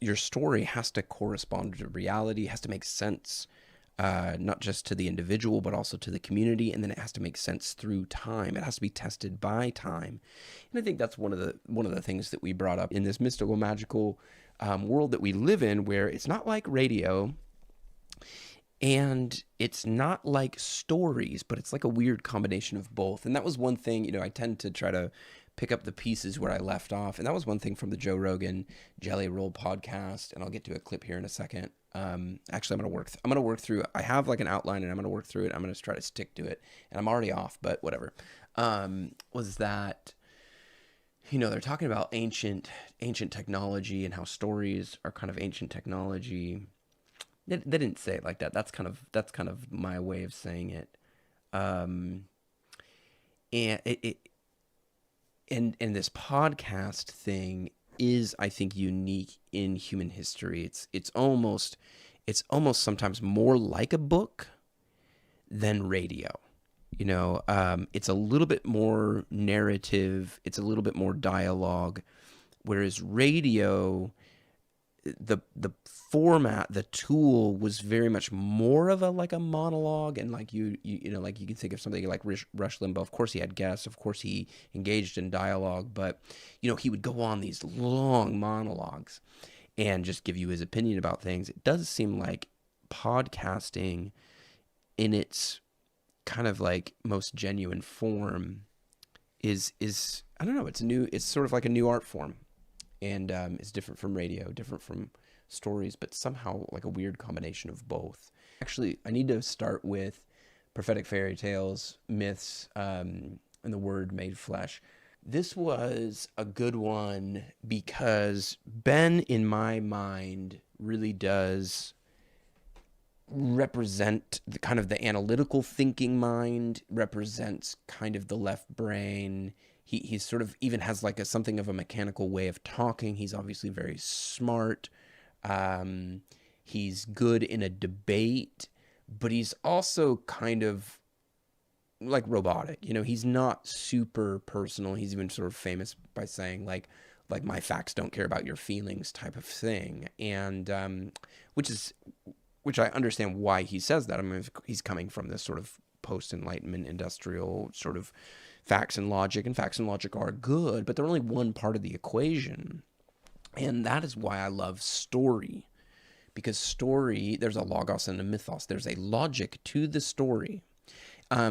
your story has to correspond to reality, has to make sense, not just to the individual, but also to the community. And then it has to make sense through time. It has to be tested by time. And I think that's one of the things that we brought up in this mystical, magical world that we live in, where it's not like radio and it's not like stories, but it's like a weird combination of both. And that was one thing, I tend to try to pick up the pieces where I left off. And that was one thing from the Joe Rogan Jelly Roll podcast. And I'll get to a clip here in a second. Actually, I'm gonna work through. I have like an outline, and I'm gonna work through it. I'm gonna try to stick to it, and I'm already off, but whatever. Was that they're talking about ancient technology and how stories are kind of ancient technology. They didn't say it like that. That's kind of my way of saying it. Um, and and this podcast thing is, I think, unique in human history. It's almost sometimes more like a book than radio. It's a little bit more narrative. It's a little bit more dialogue, whereas radio, the format, the tool was very much more of a like a monologue. And like like you can think of something like Rush Limbaugh. Of course he had guests, of course he engaged in dialogue, but he would go on these long monologues and just give you his opinion about things. It does seem like podcasting, in its kind of like most genuine form, is I don't know, it's sort of like a new art form. And it's different from radio, different from stories, but somehow like a weird combination of both. Actually, I need to start with prophetic fairy tales, myths, and the Word made flesh. This was a good one because Ben, in my mind, really does represent the kind of the analytical thinking mind, represents kind of the left brain. He's sort of even has like something of a mechanical way of talking. He's obviously very smart. He's good in a debate, but he's also kind of like robotic. He's not super personal. He's even sort of famous by saying like my facts don't care about your feelings type of thing. And which I understand why he says that. I mean, he's coming from this sort of post-enlightenment industrial sort of facts and logic are good, but they're only one part of the equation. And that is why I love story, because story, there's a logos and a mythos. There's a logic to the story.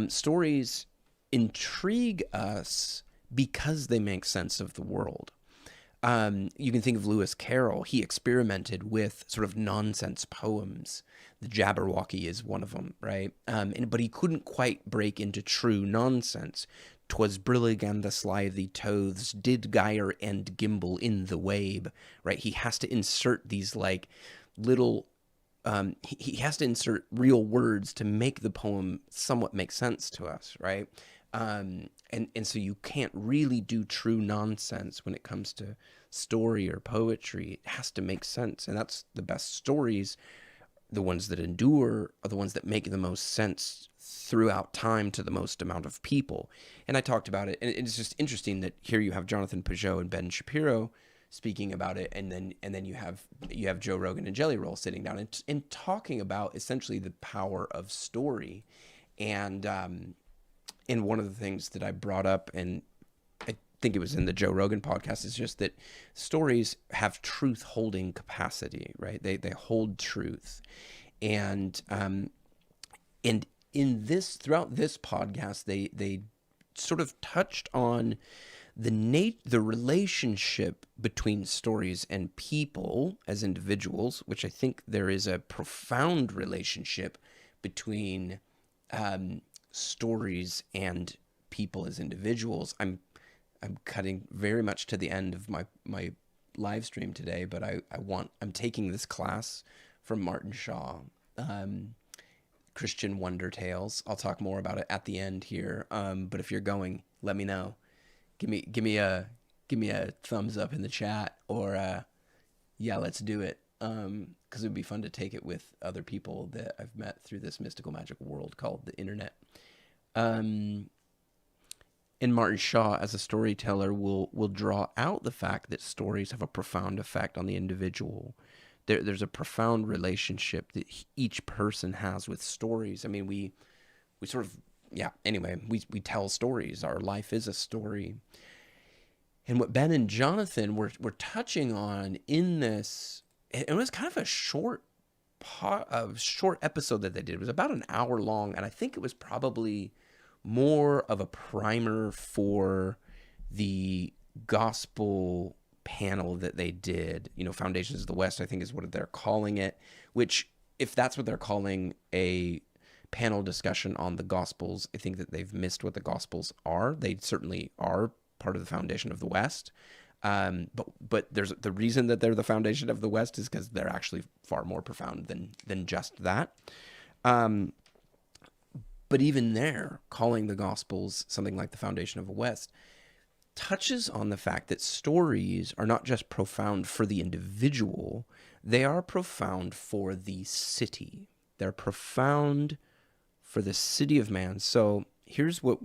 Stories intrigue us because they make sense of the world. You can think of Lewis Carroll. He experimented with sort of nonsense poems. The Jabberwocky is one of them, right? But he couldn't quite break into true nonsense. "'Twas brillig and the slithy toaths did gyre and gimble in the wabe," right? He has to insert these like little, he has to insert real words to make the poem somewhat make sense to us, right? And so you can't really do true nonsense when it comes to story or poetry. It has to make sense. And that's the best stories. The ones that endure are the ones that make the most sense throughout time to the most amount of people. And I talked about it. And it's just interesting that here you have Jonathan Pageau and Ben Shapiro speaking about it. And then you have Joe Rogan and Jelly Roll sitting down and talking about essentially the power of story. And one of the things that I brought up, and I think it was in the Joe Rogan podcast, is just that stories have truth holding capacity, right? They hold truth. And throughout this podcast, they sort of touched on the relationship between stories and people as individuals, which I think there is a profound relationship between stories and people as individuals. I'm cutting very much to the end of my live stream today, but I'm taking this class from Martin Shaw, Christian Wonder Tales. I'll talk more about it at the end here. But if you're going, let me know. Give me a thumbs up in the chat, or yeah, let's do it. Because it would be fun to take it with other people that I've met through this mystical magical world called the internet. And Martin Shaw, as a storyteller, will draw out the fact that stories have a profound effect on the individual. There's a profound relationship that each person has with stories. I mean, we sort of, yeah, anyway, we tell stories. Our life is a story. And what Ben and Jonathan were touching on in this, it was kind of a short episode that they did. It was about an hour long, and I think it was probably more of a primer for the gospel panel that they did. Foundations of the West, I think, is what they're calling it, which, if that's what they're calling a panel discussion on the gospels, I think that they've missed what the gospels are. They certainly are part of the foundation of the West. But there's the reason that they're the foundation of the West is because they're actually far more profound than just that. But even there, calling the Gospels something like the foundation of the West touches on the fact that stories are not just profound for the individual, they are profound for the city. They're profound for the city of man. So here's what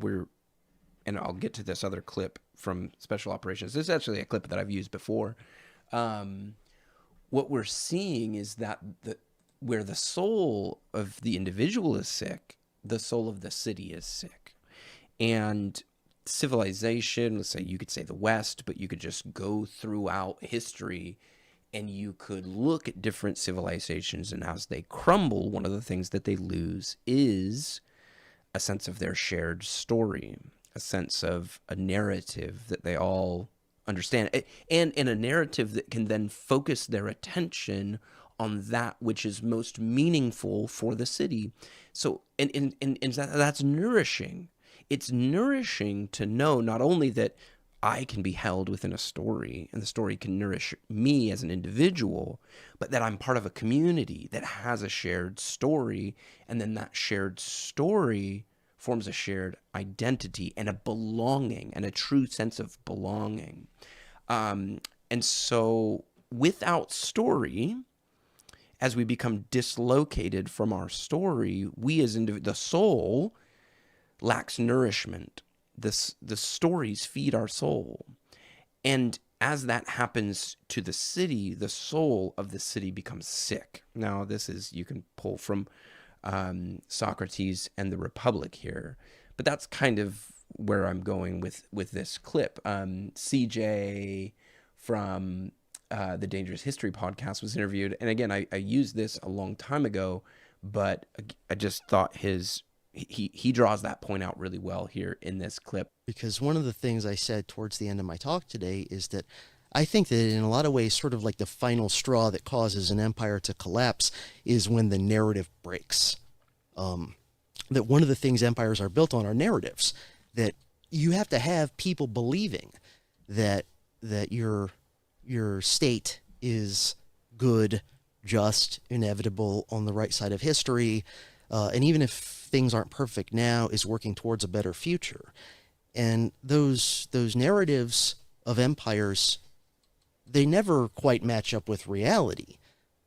and I'll get to this other clip from Special Operations. This is actually a clip that I've used before. What we're seeing is that where the soul of the individual is sick, the soul of the city is sick. And civilization, let's say, you could say the West, but you could just go throughout history and you could look at different civilizations, and as they crumble, one of the things that they lose is a sense of their shared story, a sense of a narrative that they all understand, and a narrative that can then focus their attention on that which is most meaningful for the city. So, and that's nourishing. It's nourishing to know not only that I can be held within a story, and the story can nourish me as an individual, but that I'm part of a community that has a shared story, and then that shared story forms a shared identity and a belonging and a true sense of belonging. And so without story, as we become dislocated from our story, we as the soul lacks nourishment. The stories feed our soul. And as that happens to the city, the soul of the city becomes sick. Now, you can pull from Socrates and the Republic here, but that's kind of where I'm going with this clip. CJ from the Dangerous History podcast was interviewed, and again, I used this a long time ago, but I just thought he draws that point out really well here in this clip. Because one of the things I said towards the end of my talk today is that I think that in a lot of ways, sort of like the final straw that causes an empire to collapse is when the narrative breaks. That one of the things empires are built on are narratives, that you have to have people believing that your state is good, just, inevitable, on the right side of history, and even if things aren't perfect now, is working towards a better future. And those narratives of empires, they never quite match up with reality,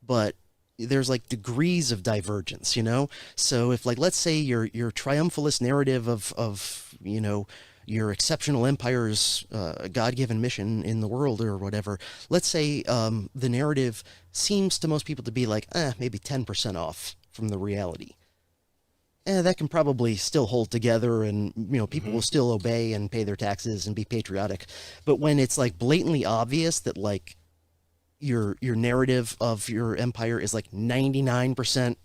but there's like degrees of divergence, So if, like, let's say your triumphalist narrative of your exceptional empire's God-given mission in the world or whatever, let's say the narrative seems to most people to be like, maybe 10% off from the reality. That can probably still hold together, and people will still obey and pay their taxes and be patriotic. But when it's like blatantly obvious that like your narrative of your empire is like 99%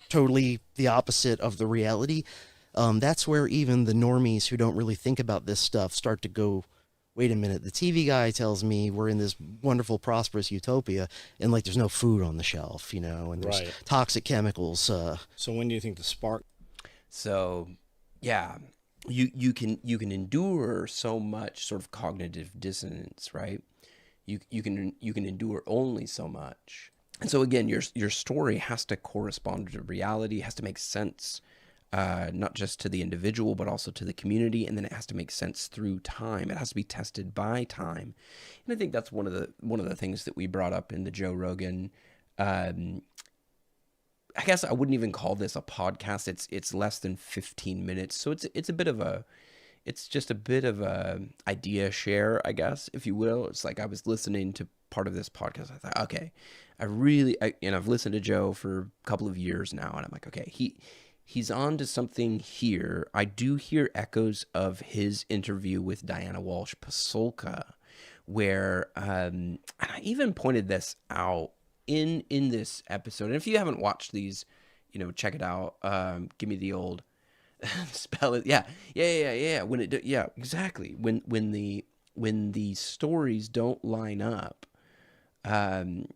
totally the opposite of the reality, that's where even the normies who don't really think about this stuff start to go, wait a minute, the TV guy tells me we're in this wonderful, prosperous utopia, and like there's no food on the shelf, and there's toxic chemicals. So when do you think the spark? So, yeah, you can endure so much sort of cognitive dissonance, right? You can endure only so much. And so again, your story has to correspond to reality, has to make sense, not just to the individual, but also to the community, and then it has to make sense through time. It has to be tested by time. And I think that's one of the things that we brought up in the Joe Rogan. I guess I wouldn't even call this a podcast. It's less than 15 minutes, so it's a bit of a it's just a bit of a idea share, I guess, if you will. It's like I was listening to part of this podcast. I thought, okay, I've listened to Joe for a couple of years now, and I'm like, okay, he's on to something here. I do hear echoes of his interview with Diana Walsh Pasulka, where and I even pointed this out in this episode. And if you haven't watched these, check it out. Give me the old spell it. Yeah. Yeah, exactly. When the stories don't line up, then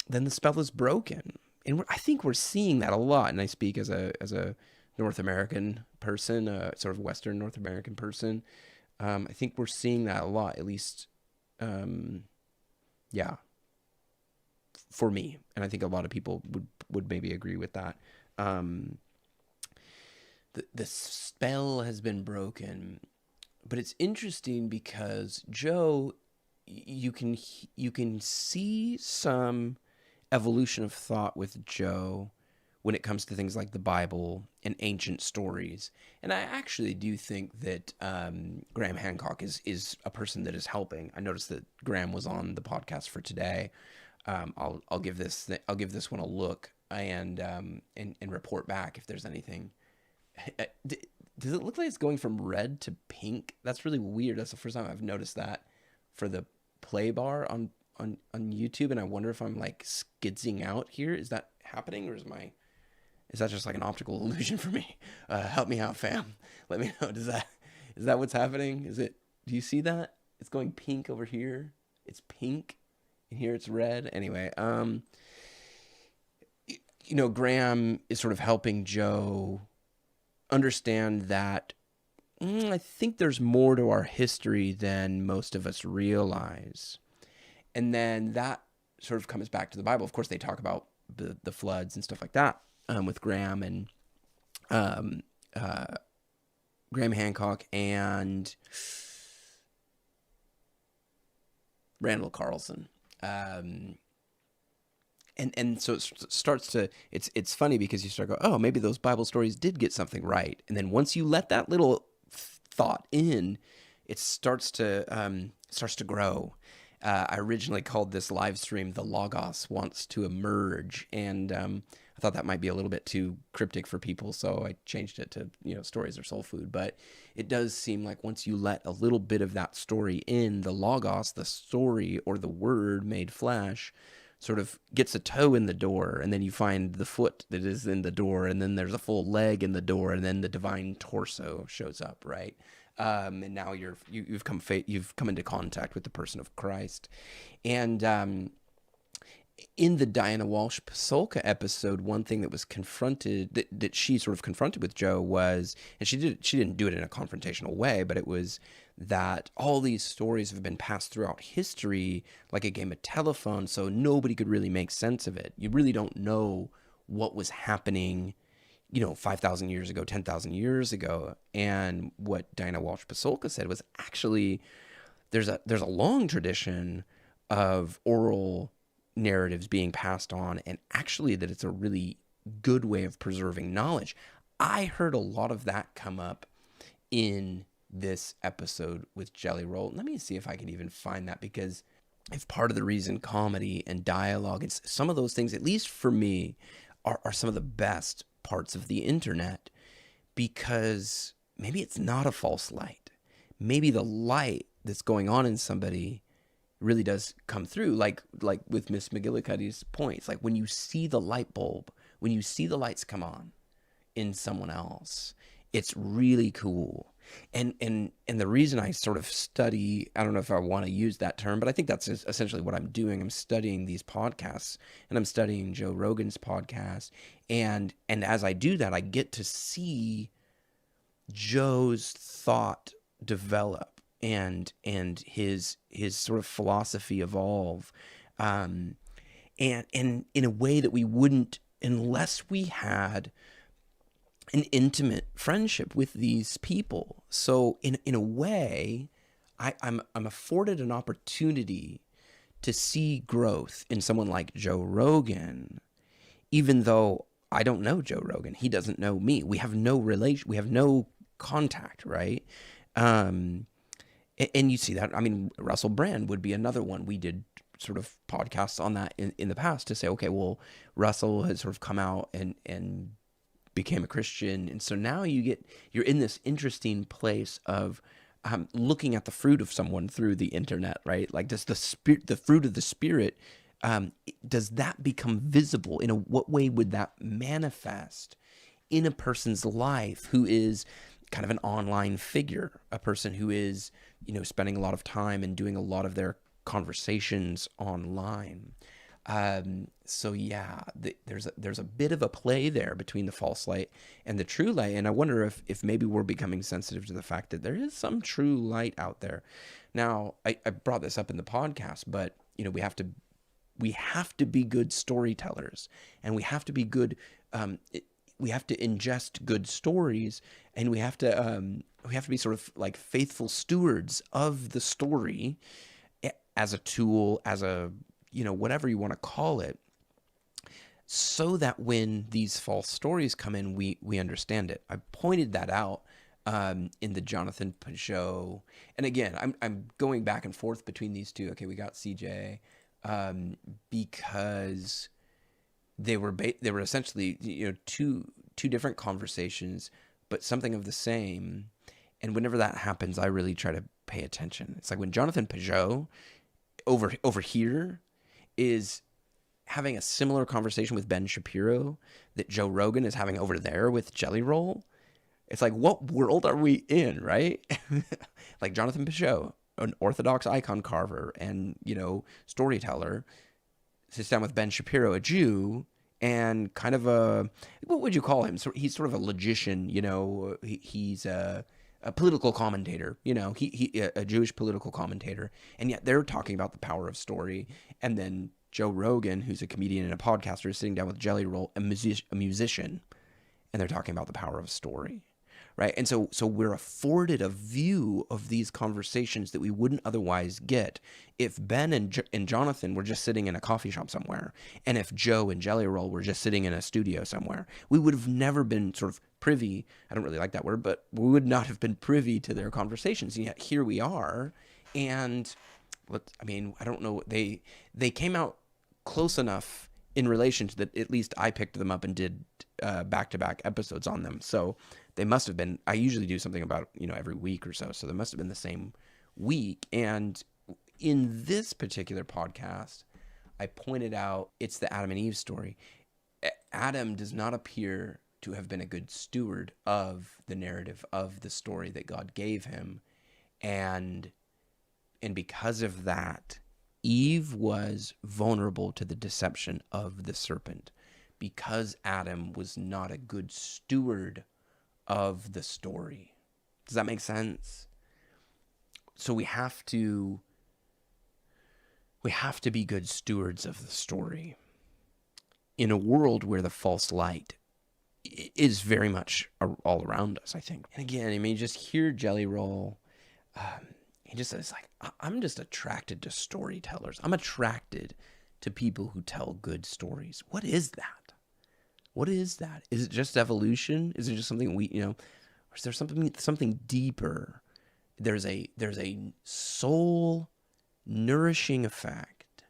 the spell is broken. And I think we're seeing that a lot. And I speak as a North American person, sort of Western North American person. I think we're seeing that a lot, at least, yeah, for me. And I think a lot of people would maybe agree with that. The spell has been broken, but it's interesting because Joe, you can see some evolution of thought with Joe when it comes to things like the Bible and ancient stories. And I actually do think that Graham Hancock is a person that is helping. I noticed that Graham was on the podcast for today. I'll give this one a look and report back if there's anything. Does it look like it's going from red to pink? That's really weird. That's the first time I've noticed that for the play bar on YouTube, and I wonder if I'm like skidzing out here. Is that happening, or is that just like an optical illusion for me? Help me out, fam. Let me know. Is that what's happening? Do you see that? It's going pink over here. It's pink, and here it's red. Anyway, Graham is sort of helping Joe understand that I think there's more to our history than most of us realize. And then that sort of comes back to the Bible. Of course, they talk about the floods and stuff like that with Graham and Graham Hancock and Randall Carlson. And so it starts to, it's funny because you start to go, oh, maybe those Bible stories did get something right. And then once you let that little thought in, it starts to grow. I originally called this live stream "The Logos Wants to Emerge," and I thought that might be a little bit too cryptic for people, so I changed it to stories are soul food. But it does seem like once you let a little bit of that story in, the Logos, the story or the Word made flesh, sort of gets a toe in the door, and then you find the foot that is in the door, and then there's a full leg in the door, and then the divine torso shows up, right? And now you've come into contact with the person of Christ. And in the Diana Walsh Pasulka episode, one thing that was confronted, that she sort of confronted with Joe was, and she didn't do it in a confrontational way, but it was that all these stories have been passed throughout history like a game of telephone, so nobody could really make sense of it. You really don't know what was happening 5,000 years ago, 10,000 years ago. And what Diana Walsh Pasulka said was actually there's a long tradition of oral narratives being passed on, and actually that it's a really good way of preserving knowledge. I heard a lot of that come up in this episode with Jelly Roll. Let me see if I can even find that, because if part of the reason comedy and dialogue and some of those things, at least for me, are some of the best parts of the internet, because maybe it's not a false light. Maybe the light that's going on in somebody really does come through, like with Miss McGillicuddy's points. Like when you see the light bulb, when you see the lights come on in someone else, it's really cool. And the reason I sort of study, I don't know if I want to use that term, but I think that's essentially what I'm doing. I'm studying these podcasts, and I'm studying Joe Rogan's podcast. And as I do that, I get to see Joe's thought develop and his sort of philosophy evolve. And in a way that we wouldn't unless we had an intimate friendship with these people. So in a way, I'm afforded an opportunity to see growth in someone like Joe Rogan, even though I don't know Joe Rogan. He doesn't know me. We have no relation. We have no contact, right? Um, and you see that. I mean, Russel Brand would be another one. We did sort of podcasts on that in the past to say, okay, well, Russell has sort of come out and became a Christian, and so now you're in this interesting place of looking at the fruit of someone through the internet, right? Like, does the fruit of the Spirit, does that become visible? What way would that manifest in a person's life who is kind of an online figure, a person who is, spending a lot of time and doing a lot of their conversations online? So yeah, there's a bit of a play there between the false light and the true light, and I wonder if maybe we're becoming sensitive to the fact that there is some true light out there. Now, I brought this up in the podcast, but we have to be good storytellers, and we have to be good. We have to ingest good stories, and we have to be sort of like faithful stewards of the story as a tool, as a whatever you want to call it, so that when these false stories come in, we understand it. I pointed that out in the Jonathan Pageau, and again, I'm going back and forth between these two. Okay, we got CJ because they were essentially two different conversations, but something of the same. And whenever that happens, I really try to pay attention. It's like when Jonathan Pageau over here is having a similar conversation with Ben Shapiro that Joe Rogan is having over there with Jelly Roll. It's like, what world are we in, right? Like Jonathan Pageau, an Orthodox icon carver and, storyteller, sits down with Ben Shapiro, a Jew, and kind of what would you call him? So he's sort of a logician, he's a political commentator, a Jewish political commentator, and yet they're talking about the power of story. And then Joe Rogan, who's a comedian and a podcaster, is sitting down with Jelly Roll, a musician, and they're talking about the power of story, right? And so we're afforded a view of these conversations that we wouldn't otherwise get if Ben and Jonathan were just sitting in a coffee shop somewhere, and if Joe and Jelly Roll were just sitting in a studio somewhere. We would have never been sort of privy. I don't really like that word, but we would not have been privy to their conversations. And yet here we are, and I don't know. They came out close enough in relation to that. At least I picked them up and did back-to-back episodes on them. So they must have been. I usually do something about every week or so. So they must have been the same week. And in this particular podcast, I pointed out it's the Adam and Eve story. Adam does not appear to have been a good steward of the narrative of the story that God gave him, and because of that, Eve was vulnerable to the deception of the serpent, because Adam was not a good steward of the story. Does that make sense? So we have to be good stewards of the story in a world where the false light is very much all around us, I think. And again, just hear Jelly Roll. He just says, like, I'm just attracted to storytellers. I'm attracted to people who tell good stories. What is that? What is that? Is it just evolution? Is it just something or is there something deeper? There's a soul nourishing effect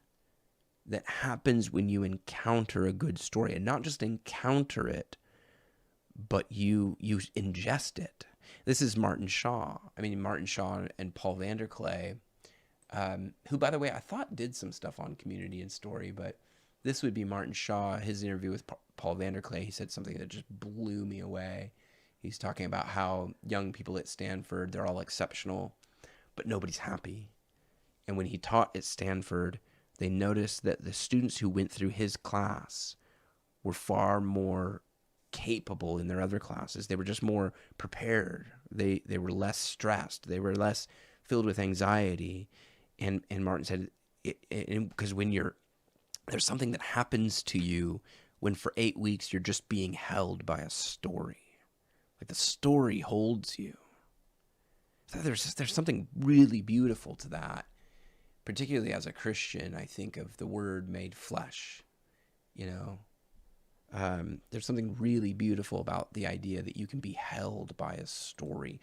that happens when you encounter a good story, and not just encounter it, but you ingest it. This is Martin Shaw. Martin Shaw and Paul Vanderklay, who, by the way, I thought did some stuff on Community and Story, but this would be Martin Shaw. His interview with Paul Vanderklay, he said something that just blew me away. He's talking about how young people at Stanford, they're all exceptional, but nobody's happy. And when he taught at Stanford, they noticed that the students who went through his class were far more capable in their other classes. They were just more prepared. They were less stressed. They were less filled with anxiety. And Martin said, because when there's something that happens to you when for 8 weeks you're just being held by a story. Like the story holds you. So there's something really beautiful to that. Particularly as a Christian, I think of the Word made flesh. There's something really beautiful about the idea that you can be held by a story.